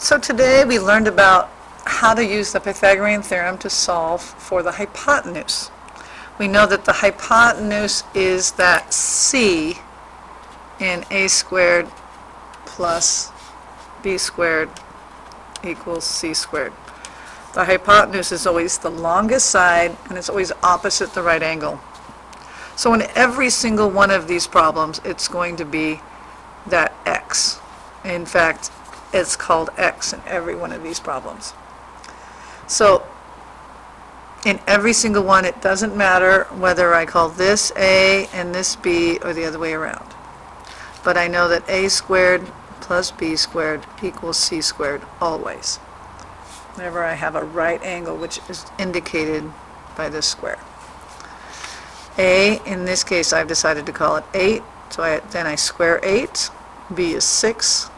So today we learned about how to use the Pythagorean theorem to solve for the hypotenuse. We know that the hypotenuse is that c in a squared plus b squared equals c squared. The hypotenuse is always the longest side, and it's always opposite the right angle. So in every single one of these problems, it's going to be that x. In fact, it's called x in every one of these problems. So in every single one, it doesn't matter whether I call this a and this b or the other way around. But I know that a squared plus b squared equals c squared always, whenever I have a right angle, which is indicated by this square. A, in this case, I've decided to call it 8, so then I square 8. B is 6.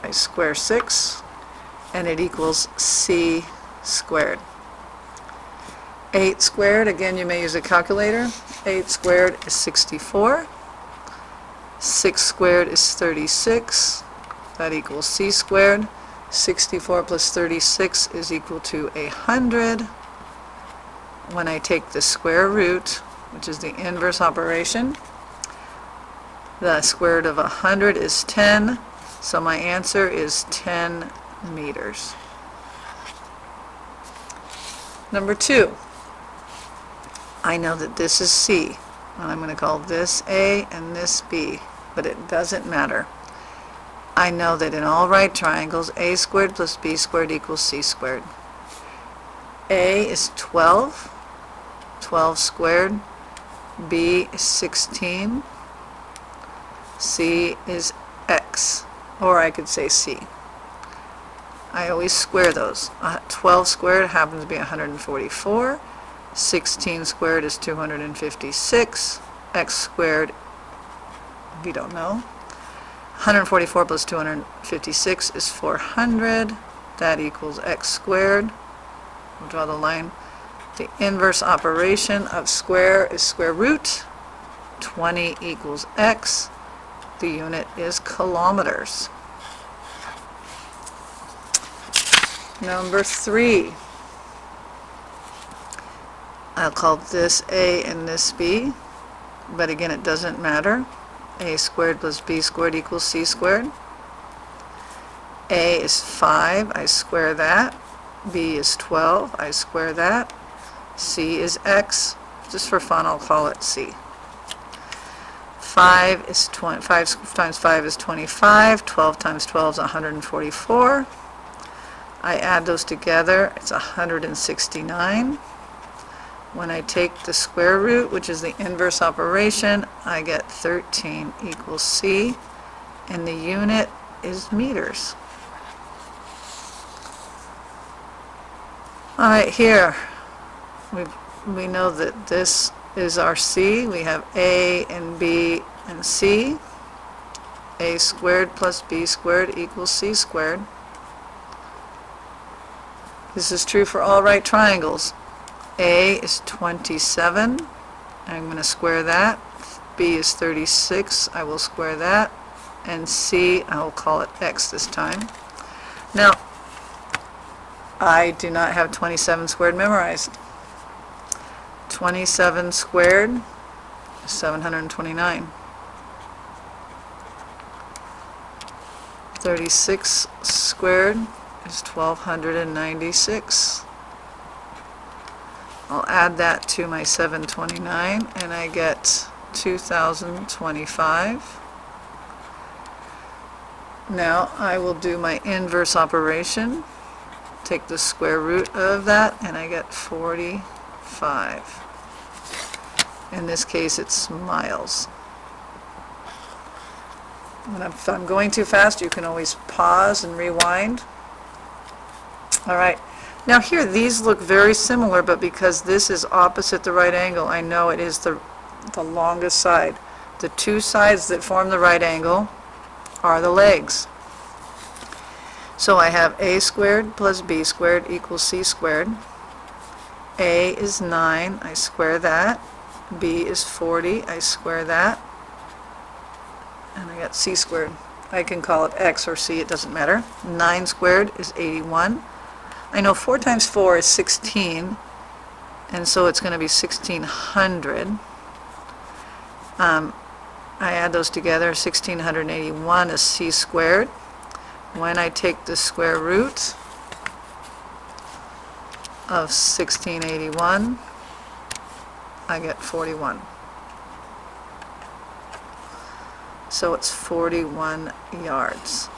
I square 6, and it equals c squared. 8 squared, again, you may use a calculator. 8 squared is 64. 6 squared is 36. That equals c squared. 64 plus 36 is equal to 100. When I take the square root, which is the inverse operation, the square root of 100 is 10, so my answer is 10 meters. Number 2, I know that this is C, and I'm going to call this A and this B, but it doesn't matter. I know that in all right triangles, a squared plus b squared equals c squared. A is 12, 12 squared, b is 16, c is x, or I could say c. I always square those. 12 squared happens to be 144, 16 squared is 256, x squared, we don't know. 144 plus 256 is 400. That equals x squared. We'll draw the line. The inverse operation of square is square root. 20 equals x. The unit is kilometers. Number 3. I'll call this A and this B, but again it doesn't matter. A squared plus b squared equals c squared. A is 5, I square that. B is 12, I square that. C is x. Just for fun, I'll call it c. 5 times 5 is 25. 12 times 12 is 144. I add those together, it's 169. When I take the square root, which is the inverse operation, I get 13 equals c, and the unit is meters. All right, here we know that this is our c. We have a and b and c. A squared plus b squared equals c squared. This is true for all right triangles. A is 27, I'm going to square that. B is 36, I will square that. And C, I will call it x this time. Now, I do not have 27 squared memorized. 27 squared is 729. 36 squared is 1296. I'll add that to my 729 and I get 2025. Now I will do my inverse operation. Take the square root of that and I get 45. In this case it's miles. If I'm going too fast, you can always pause and rewind. All right. Now here, these look very similar, but because this is opposite the right angle, I know it is the longest side. The two sides that form the right angle are the legs. So I have a squared plus b squared equals c squared. A is 9, I square that. B is 40, I square that. And I got c squared. I can call it x or c, it doesn't matter. 9 squared is 81. I know 4 times 4 is 16, and so it's going to be 1600. I add those together, 1681 is c squared. When I take the square root of 1681, I get 41. So it's 41 yards.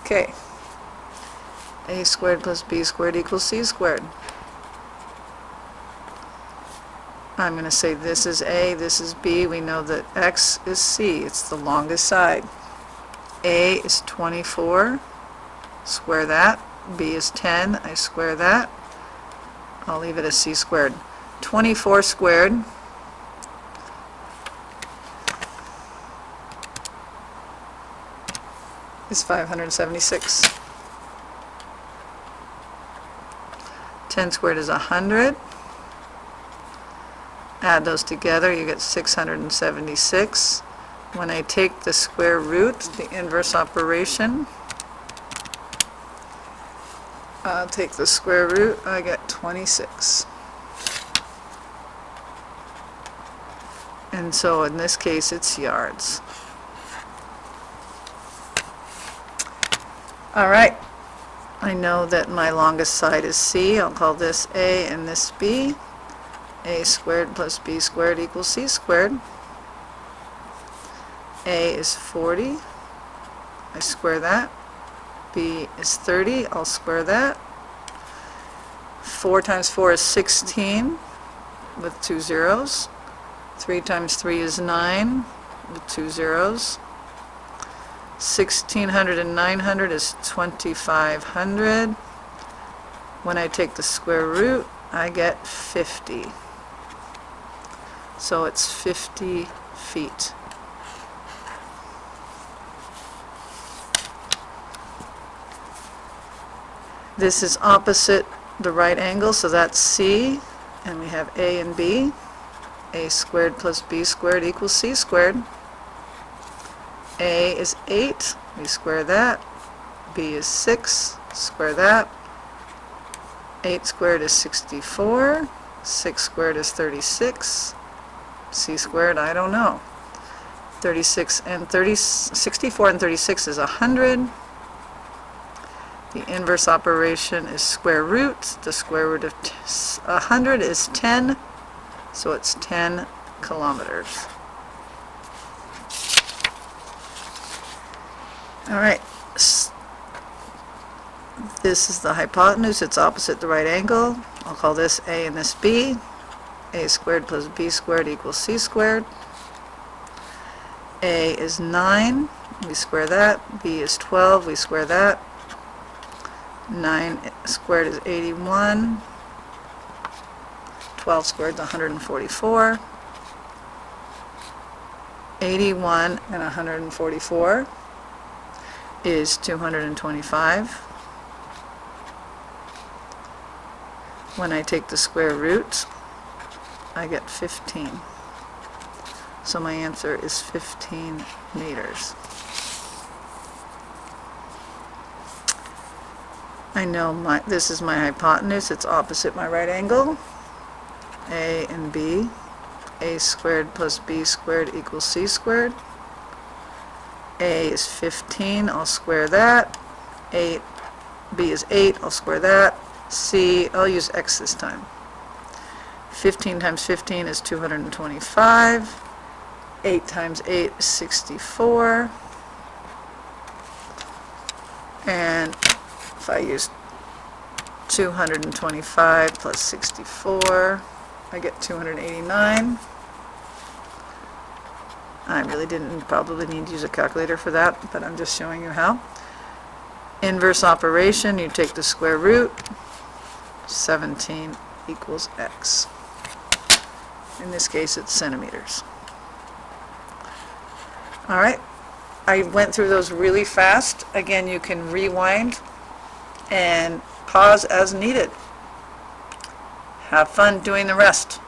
Okay. A squared plus b squared equals c squared. I'm going to say this is A, this is B. We know that X is C. It's the longest side. A is 24. Square that. B is 10. I square that. I'll leave it as C squared. 24 squared is 576. 10 squared is 100. Add those together, you get 676. When I take the square root, the inverse operation, I'll take the square root, I get 26. And so in this case, it's yards. All right, I know that my longest side is C. I'll call this A and this B. A squared plus B squared equals C squared. A is 40. I square that. B is 30. I'll square that. 4 times 4 is 16 with 2 zeros. 3 times 3 is 9 with 2 zeros. 1600 and 900 is 2500. When I take the square root, I get 50. So it's 50 feet. This is opposite the right angle, so that's C, and we have A and B. A squared plus B squared equals C squared. A is 8, we square that. B is 6, square that. 8 squared is 64. 6 squared is 36. C squared, I don't know. 64 and 36 is 100. The inverse operation is square root. The square root of 100 is 10, so it's 10 kilometers. All right, this is the hypotenuse. It's opposite the right angle. I'll call this A and this B. A squared plus B squared equals C squared. A is 9, we square that. B is 12, we square that. 9 squared is 81. 12 squared is 144. 81 and 144 is 225. When I take the square root, I get 15. So my answer is 15 meters. I know this is my hypotenuse. It's opposite my right angle. A and B. A squared plus B squared equals C squared. A is 15. I'll square that. 8. B is 8. I'll square that. C, I'll use X this time. 15 times 15 is 225. 8 times 8 is 64. And if I use 225 plus 64, I get 289. I really didn't probably need to use a calculator for that, but I'm just showing you how. Inverse operation, you take the square root. 17 equals X. In this case, it's centimeters. All right, I went through those really fast. Again, you can rewind and pause as needed. Have fun doing the rest.